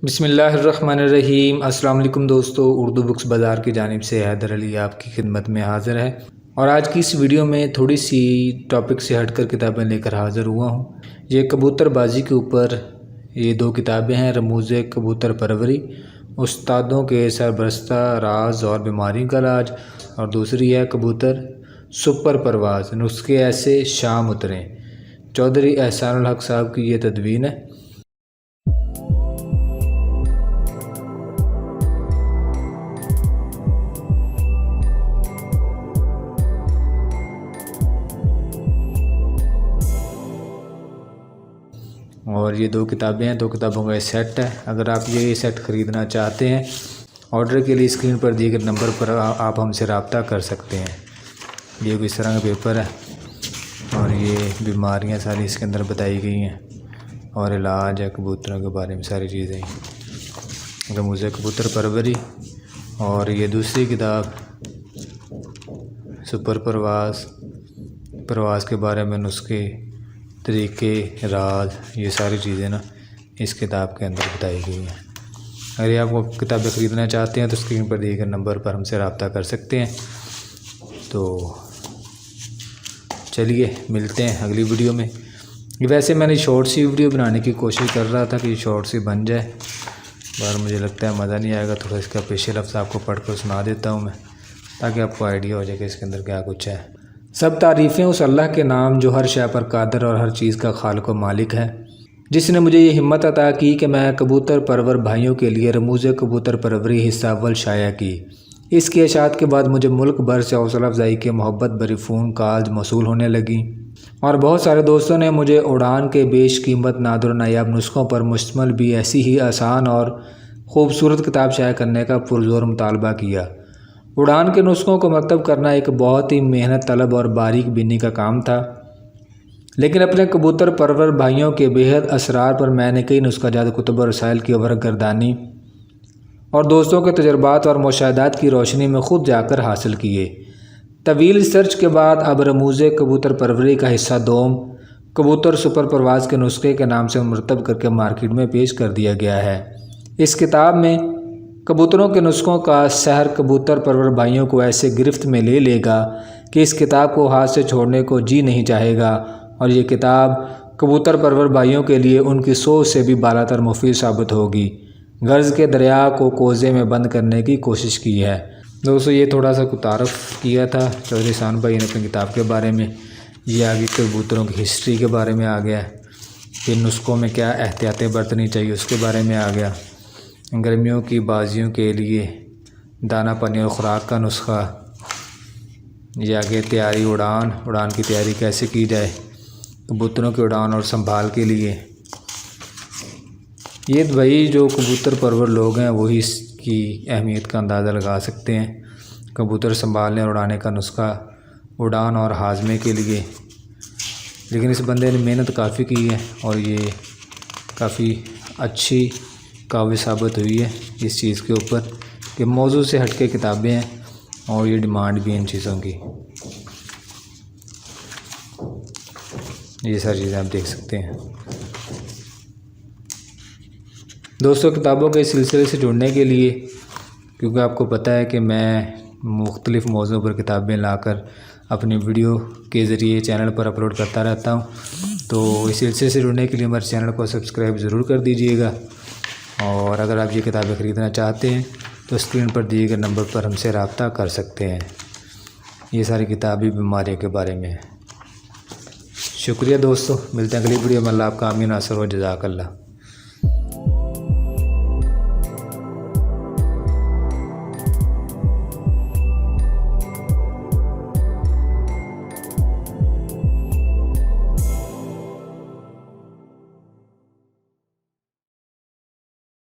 बिस्मिल्लाहिर्रहमानिर्रहीम। अस्सलाम वालेकुम दोस्तों, उर्दू बुक्स बाज़ार की जानिब से हैदर अली आपकी खिदमत में हाज़िर है। और आज की इस वीडियो में थोड़ी सी टॉपिक से हटकर किताबें लेकर हाज़िर हुआ हूँ। ये कबूतरबाजी के ऊपर ये दो किताबें हैं। रमूज़े कबूतर परवरी, उस्तादों के सरबरस्ता राज और बीमारी का इलाज, और दूसरी है कबूतर सुपर परवाज़, नुस्खे ऐसे शाम उतरें। चौधरी एहसानुल हक साहब की ये तदवीन है। और ये दो किताबें हैं, दो किताबों का सेट है। अगर आप ये सेट ख़रीदना चाहते हैं, ऑर्डर के लिए स्क्रीन पर दिए गए नंबर पर आप हमसे रब्ता कर सकते हैं। ये भी इस तरह का पेपर है और ये बीमारियां सारी इसके अंदर बताई गई हैं और इलाज है कबूतरों के बारे में सारी चीज़ें। रमूज़े कबूतर परवरी और ये दूसरी किताब सुपर परवाज़ के बारे में नुस्खे तरीके राज, ये सारी चीज़ें ना इस किताब के अंदर बताई गई हैं। अगर आप किताबें ख़रीदना चाहते हैं तो स्क्रीन पर दिए गए नंबर पर हमसे रब्ता कर सकते हैं। तो चलिए मिलते हैं अगली वीडियो में। वैसे मैंने शॉर्ट सी वीडियो बनाने की कोशिश कर रहा था कि शॉर्ट सी बन जाए, पर मुझे लगता है मज़ा नहीं आएगा। थोड़ा इसका पेश लफ्ज़ आपको पढ़ कर सुना देता हूँ मैं, ताकि आपको आइडिया हो जाए कि इसके अंदर क्या कुछ है। सब तारीफ़ें उस अल्लाह के नाम जो हर शय पर कादर और हर चीज़ का खालिक व मालिक है, जिसने मुझे ये हिम्मत अता की कि मैं कबूतर परवर भाइयों के लिए रमूज़े कबूतर परवरी हिस्सा अव्वल शाया की। इसके इशाअत के बाद मुझे मुल्क भर से हौसला अफजाई के मोहब्बत भरी फ़ोन कॉल्स मौसूल होने लगी और बहुत सारे दोस्तों ने मुझे उड़ान के बेशकीमत नादर नायाब नुस्खों पर मुश्तमिल भी ऐसी ही आसान और ख़ूबसूरत किताब शाया करने का पुरज़ोर मुतालबा किया। उड़ान के नुस्खों को मरतब करना एक बहुत ही मेहनत तलब और बारीक बीनी का काम था, लेकिन अपने कबूतर परवर भाइयों के बेहद असरार पर मैंने कई नुस्खा जात कुतुब और रसाइल की वर्क गर्दानी और दोस्तों के तजुर्बात और मुशाहदात की रोशनी में ख़ुद जाकर हासिल किए। तवील सर्च के बाद अब रमूज़े कबूतर परवरी का हिस्सा दोम कबूतर सुपर परवाज़ के नुस्खे के नाम से मरतब करके मार्केट में पेश कर दिया गया है। इस किताब में कबूतरों के नुस्खों का सहर कबूतर परवर भाइयों को ऐसे गिरफ्त में ले लेगा कि इस किताब को हाथ से छोड़ने को जी नहीं चाहेगा। और ये किताब कबूतर परवर भाइयों के लिए उनकी सोच से भी बालातर मुफीद साबित होगी। गर्ज़ के दरिया को कोज़े में बंद करने की कोशिश की है। दोस्तों, ये थोड़ा सा तारफ़ किया था चौधरी एहसान भाई ने अपनी किताब के बारे में। ये आगे कबूतरों की हिस्ट्री के बारे में आ गया, फिर नुस्खों में क्या एहतियातें बरतनी चाहिए उसके बारे में आ गया, गर्मियों की बाजियों के लिए दाना पानी और ख़ुराक का नुस्खा, ये आगे तैयारी उड़ान की तैयारी कैसे की जाए, कबूतरों की उड़ान और संभाल के लिए। ये वही जो कबूतर परवर लोग हैं वही इसकी अहमियत का अंदाज़ा लगा सकते हैं। कबूतर संभालने और उड़ाने का नुस्खा उड़ान और हाजमे के लिए। लेकिन इस बंदे ने मेहनत काफ़ी की है और ये काफ़ी अच्छी काबिल साबित हुई है इस चीज़ के ऊपर कि मौजू से हट के किताबें हैं और ये डिमांड भी है इन चीज़ों की। ये सारी चीज़ें आप देख सकते हैं। दोस्तों, किताबों के सिलसिले से जुड़ने के लिए, क्योंकि आपको पता है कि मैं मुख्तलिफ़ मौज़ूओं पर किताबें लाकर अपनी वीडियो के ज़रिए चैनल पर अपलोड करता रहता हूँ, तो इस सिलसिले से जुड़ने के लिए हमारे चैनल को सब्सक्राइब ज़रूर कर दीजिएगा। और अगर आप ये किताबें ख़रीदना चाहते हैं तो स्क्रीन पर दिए गए नंबर पर हमसे रब्ता कर सकते हैं। ये सारी किताबें बीमारियों के बारे में है। शुक्रिया दोस्तों, मिलते हैं अगली वीडियो में। अल्लाह आपका आमीन नासर व जज़ाकल्लाह।